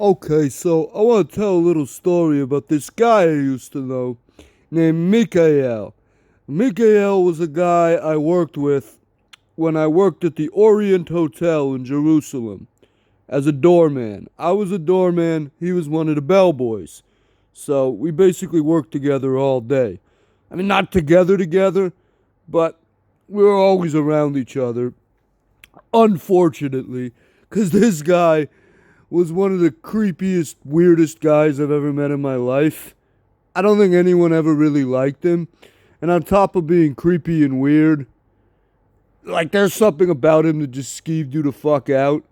Okay, so I want to tell a little story about this guy I used to know named Mikael. Mikael was a guy I worked with when I worked at the Orient Hotel in Jerusalem as a doorman. I was a doorman, he was one of the bellboys. So we basically worked together all day. I mean, not together, but we were always around each other. Unfortunately, because this guy was one of the creepiest, weirdest guys I've ever met in my life. I don't think anyone ever really liked him. And on top of being creepy and weird, like there's something about him that just skeeved you the fuck out.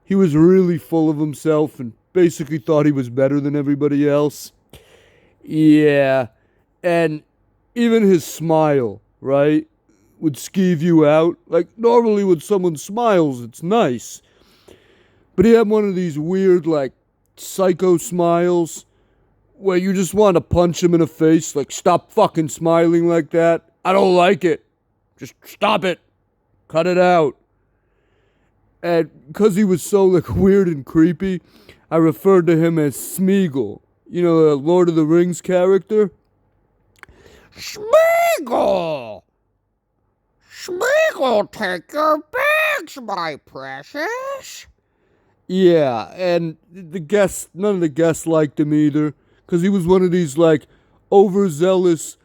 He was really full of himself and basically thought he was better than everybody else. Yeah. And even his smile, right, would skeeve you out. Like normally when someone smiles, it's nice. But he had one of these weird, like, psycho smiles where you just want to punch him in the face. Like, stop fucking smiling like that. I don't like it. Just stop it. Cut it out. And because he was so, like, weird and creepy, I referred to him as Smeegol. You know, the Lord of the Rings character? Smeegol! Smeegol, take your bags, my precious. Yeah, and none of the guests liked him either, because he was one of these, like, overzealous,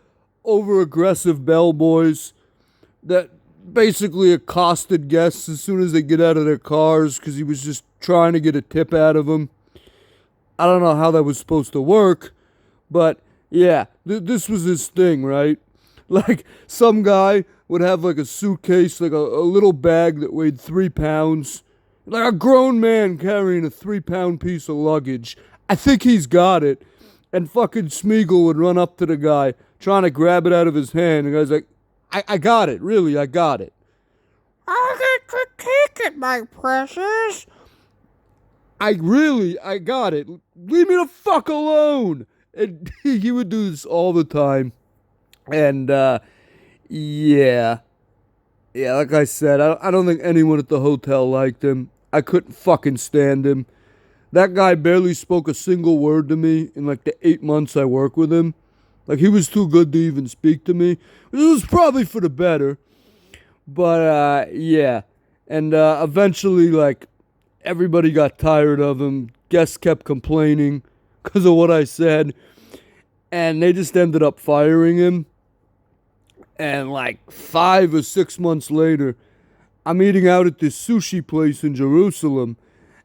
over-aggressive bellboys that basically accosted guests as soon as they get out of their cars, because he was just trying to get a tip out of them. I don't know how that was supposed to work, but yeah, this was his thing, right? Like, some guy would have, like, a suitcase, like a little bag that weighed 3 pounds, like a grown man carrying a 3-pound piece of luggage. I think he's got it. And fucking Smeagol would run up to the guy, trying to grab it out of his hand. And the guy's like, I got it, really, I got it. I'll get to take it, my precious. I got it. Leave me the fuck alone. And he would do this all the time. And, yeah. Yeah, like I said, I don't think anyone at the hotel liked him. I couldn't fucking stand him. That guy barely spoke a single word to me in like the 8 months I worked with him. Like he was too good to even speak to me. It was probably for the better. But yeah. And eventually like everybody got tired of him. Guests kept complaining because of what I said. And they just ended up firing him. And like 5 or 6 months later, I'm eating out at this sushi place in Jerusalem,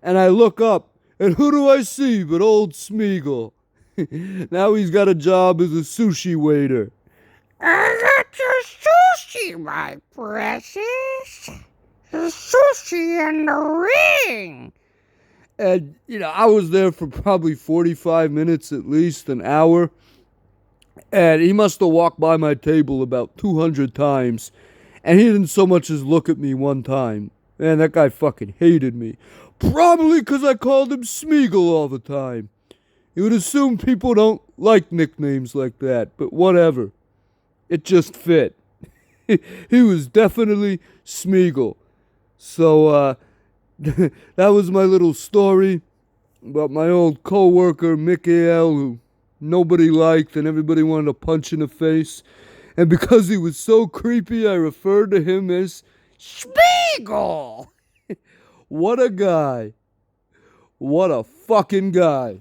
and I look up, and who do I see but old Smeagol? Now he's got a job as a sushi waiter. I got your sushi, my precious. The sushi in the ring. And, I was there for probably 45 minutes at least, an hour. And he must have walked by my table about 200 times. And he didn't so much as look at me one time. Man, that guy fucking hated me. Probably because I called him Smeagol all the time. You would assume people don't like nicknames like that, but whatever. It just fit. He was definitely Smeagol. So, that was my little story about my old co-worker, Mikael, who nobody liked and everybody wanted to punch in the face. And because he was so creepy, I referred to him as Smeagol! what a guy. What a fucking guy.